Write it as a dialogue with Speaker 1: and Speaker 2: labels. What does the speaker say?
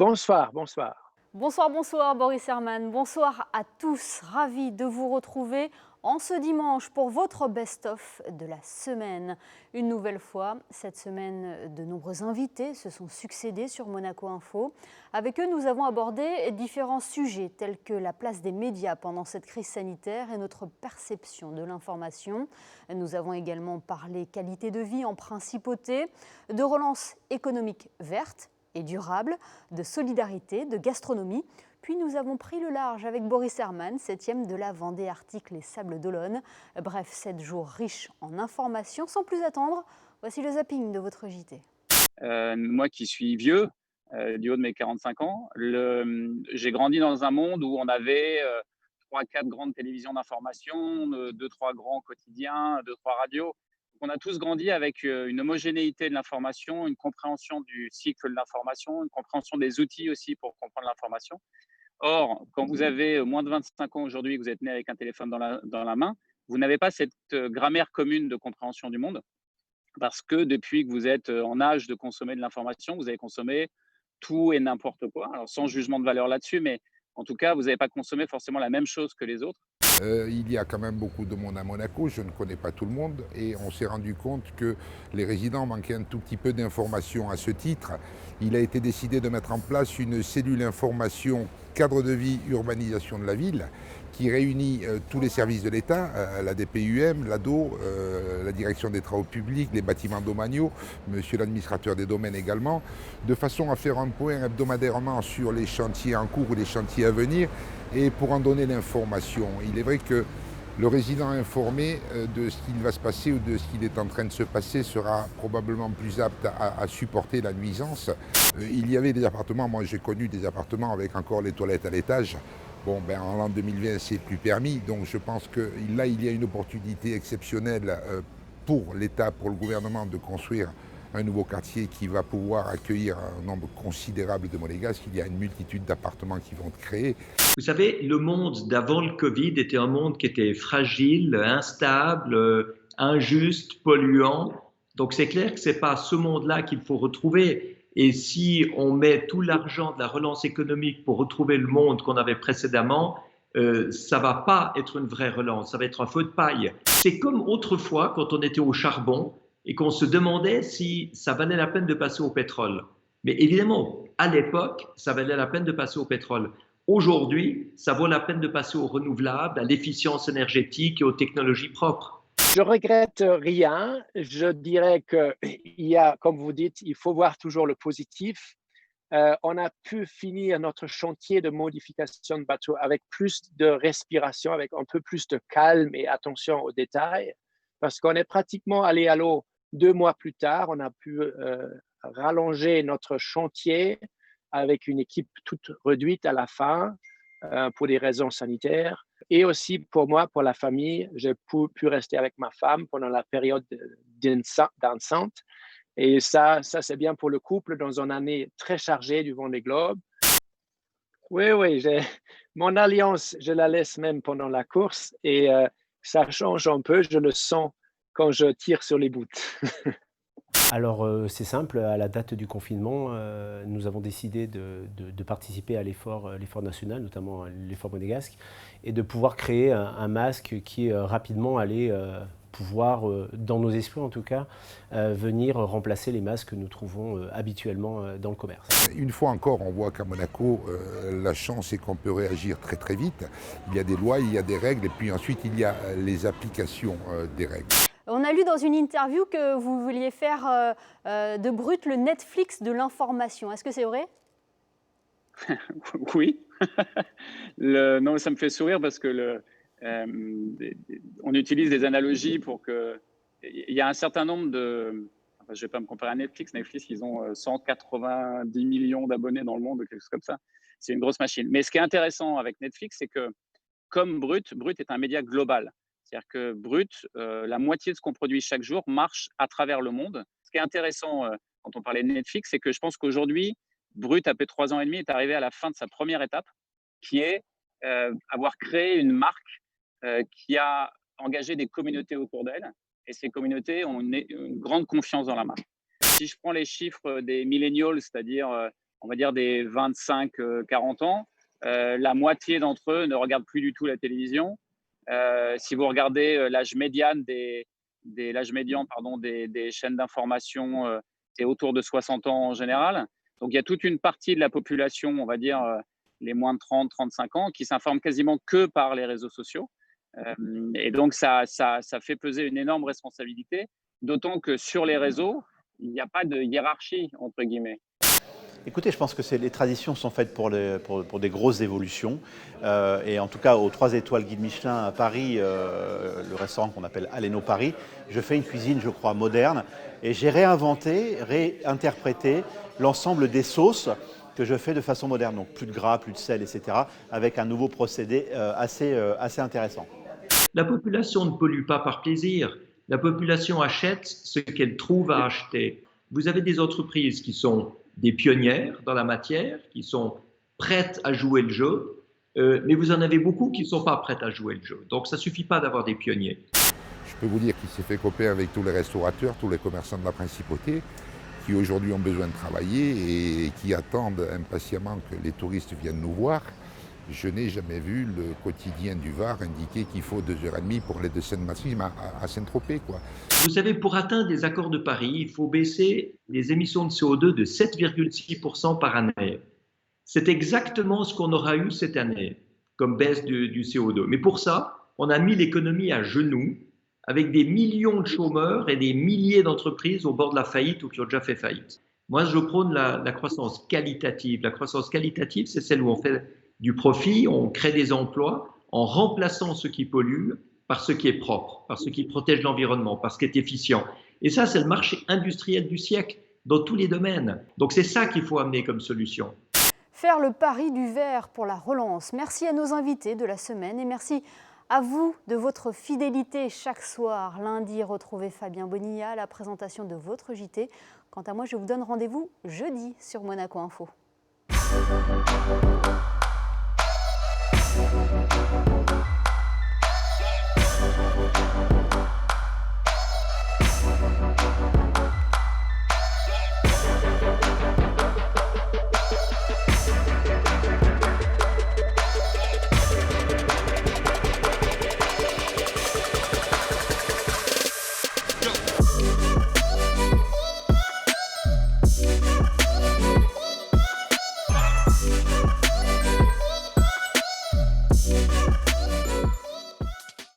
Speaker 1: Bonsoir, bonsoir.
Speaker 2: Bonsoir, bonsoir Boris Herman, bonsoir à tous, ravi de vous retrouver en ce dimanche pour votre best-of de la semaine. Une nouvelle fois, cette semaine, de nombreux invités se sont succédés sur Monaco Info. Avec eux, nous avons abordé différents sujets tels que la place des médias pendant cette crise sanitaire et notre perception de l'information. Nous avons également parlé qualité de vie en principauté, de relance économique verte et durable, de solidarité, de gastronomie. Puis nous avons pris le large avec Boris Herman, 7e de la Vendée Arctique Les Sables d'Olonne. Bref, 7 jours riches en informations. Sans plus attendre, voici le zapping de votre JT.
Speaker 3: Moi qui suis vieux, du haut de mes 45 ans, j'ai grandi dans un monde où on avait 3-4 grandes télévisions d'information, 2-3 grands quotidiens, 2-3 radios. On a tous grandi avec une homogénéité de l'information, une compréhension du cycle de l'information, une compréhension des outils aussi pour comprendre l'information. Or, quand vous avez moins de 25 ans aujourd'hui, que vous êtes né avec un téléphone dans la main, vous n'avez pas cette grammaire commune de compréhension du monde parce que depuis que vous êtes en âge de consommer de l'information, vous avez consommé tout et n'importe quoi. Alors, sans jugement de valeur là-dessus, mais en tout cas, vous n'avez pas consommé forcément la même chose que les autres.
Speaker 4: Il y a quand même beaucoup de monde à Monaco, je ne connais pas tout le monde et on s'est rendu compte que les résidents manquaient un tout petit peu d'informations à ce titre. Il a été décidé de mettre en place une cellule information cadre de vie urbanisation de la ville qui réunit tous les services de l'État, la DPUM, l'ADO, la direction des travaux publics, les bâtiments domaniaux, monsieur l'administrateur des domaines également, de façon à faire un point hebdomadairement sur les chantiers en cours ou les chantiers à venir et pour en donner l'information. Il est vrai que le résident informé de ce qu'il va se passer ou de ce qu'il est en train de se passer sera probablement plus apte à supporter la nuisance. Il y avait des appartements, moi j'ai connu des appartements avec encore les toilettes à l'étage. Bon, en l'an 2020, c'est plus permis, donc je pense que là, il y a une opportunité exceptionnelle pour l'État, pour le gouvernement de construire un nouveau quartier qui va pouvoir accueillir un nombre considérable de Monégasques. Il y a une multitude d'appartements qui vont être créés.
Speaker 5: Vous savez, le monde d'avant le Covid était un monde qui était fragile, instable, injuste, polluant. Donc c'est clair que ce n'est pas ce monde-là qu'il faut retrouver. Et si on met tout l'argent de la relance économique pour retrouver le monde qu'on avait précédemment, ça ne va pas être une vraie relance, ça va être un feu de paille. C'est comme autrefois quand on était au charbon et qu'on se demandait si ça valait la peine de passer au pétrole. Mais évidemment, à l'époque, ça valait la peine de passer au pétrole. Aujourd'hui, ça vaut la peine de passer aux renouvelables, à l'efficience énergétique et aux technologies propres.
Speaker 1: Je regrette rien. Je dirais qu'il y a, comme vous dites, il faut voir toujours le positif. On a pu finir notre chantier de modification de bateau avec plus de respiration, avec un peu plus de calme et attention aux détails, parce qu'on est pratiquement allé à l'eau 2 mois plus tard. On a pu rallonger notre chantier avec une équipe toute réduite à la fin pour des raisons sanitaires. Et aussi pour moi, pour la famille, j'ai pu rester avec ma femme pendant la période d'enceinte. Et ça c'est bien pour le couple dans une année très chargée du Vendée Globe. Oui, mon alliance, je la laisse même pendant la course et ça change un peu, je le sens quand je tire sur les bouts.
Speaker 6: Alors c'est simple, à la date du confinement, nous avons décidé de participer à l'effort national, notamment l'effort monégasque, et de pouvoir créer un masque qui rapidement allait pouvoir, dans nos esprits en tout cas, venir remplacer les masques que nous trouvons habituellement dans le commerce.
Speaker 4: Une fois encore, on voit qu'à Monaco, la chance c'est qu'on peut réagir très très vite. Il y a des lois, il y a des règles, et puis ensuite il y a les applications des règles.
Speaker 2: On a lu dans une interview que vous vouliez faire de Brut le Netflix de l'information. Est-ce que c'est vrai?
Speaker 3: Oui. Non, ça me fait sourire parce que on utilise des analogies pour que. Il y a un certain nombre de. Enfin, je ne vais pas me comparer à Netflix. Netflix, ils ont 190 millions d'abonnés dans le monde, quelque chose comme ça. C'est une grosse machine. Mais ce qui est intéressant avec Netflix, c'est que comme Brut est un média global. C'est-à-dire que Brut, la moitié de ce qu'on produit chaque jour marche à travers le monde. Ce qui est intéressant quand on parlait de Netflix, c'est que je pense qu'aujourd'hui, Brut, après 3 ans et demi, est arrivé à la fin de sa première étape, qui est avoir créé une marque qui a engagé des communautés autour d'elle. Et ces communautés ont une grande confiance dans la marque. Si je prends les chiffres des millennials, c'est-à-dire on va dire des 25-40 ans. La moitié d'entre eux ne regardent plus du tout la télévision. Si vous regardez l'âge médian des chaînes d'information, c'est autour de 60 ans en général. Donc, il y a toute une partie de la population, on va dire les moins de 30-35 ans, qui s'informent quasiment que par les réseaux sociaux. Et donc, ça fait peser une énorme responsabilité, d'autant que sur les réseaux, il n'y a pas de hiérarchie, entre guillemets.
Speaker 7: Écoutez, je pense que les traditions sont faites pour des grosses évolutions. Et en tout cas, aux 3 étoiles Guide Michelin à Paris, le restaurant qu'on appelle Aleno Paris, je fais une cuisine, je crois, moderne. Et j'ai réinterprété l'ensemble des sauces que je fais de façon moderne. Donc plus de gras, plus de sel, etc. avec un nouveau procédé assez intéressant.
Speaker 5: La population ne pollue pas par plaisir. La population achète ce qu'elle trouve à acheter. Vous avez des entreprises qui sont des pionnières dans la matière, qui sont prêtes à jouer le jeu, mais vous en avez beaucoup qui ne sont pas prêtes à jouer le jeu. Donc ça ne suffit pas d'avoir des pionniers.
Speaker 4: Je peux vous dire qu'il s'est fait copain avec tous les restaurateurs, tous les commerçants de la principauté, qui aujourd'hui ont besoin de travailler et qui attendent impatiemment que les touristes viennent nous voir. Je n'ai jamais vu le quotidien du Var indiquer qu'il faut 2h30 pour aller de Seine-Maritime à Saint-Tropez, quoi.
Speaker 5: Vous savez, pour atteindre les accords de Paris, il faut baisser les émissions de CO2 de 7,6% par année. C'est exactement ce qu'on aura eu cette année comme baisse du CO2. Mais pour ça, on a mis l'économie à genoux avec des millions de chômeurs et des milliers d'entreprises au bord de la faillite ou qui ont déjà fait faillite. Moi, je prône la croissance qualitative. La croissance qualitative, c'est celle où on fait du profit, on crée des emplois en remplaçant ce qui pollue par ce qui est propre, par ce qui protège l'environnement, par ce qui est efficient. Et ça, c'est le marché industriel du siècle dans tous les domaines. Donc c'est ça qu'il faut amener comme solution.
Speaker 2: Faire le pari du vert pour la relance. Merci à nos invités de la semaine et merci à vous de votre fidélité chaque soir. Lundi, retrouvez Fabien Bonilla à la présentation de votre JT. Quant à moi, je vous donne rendez-vous jeudi sur Monaco Info.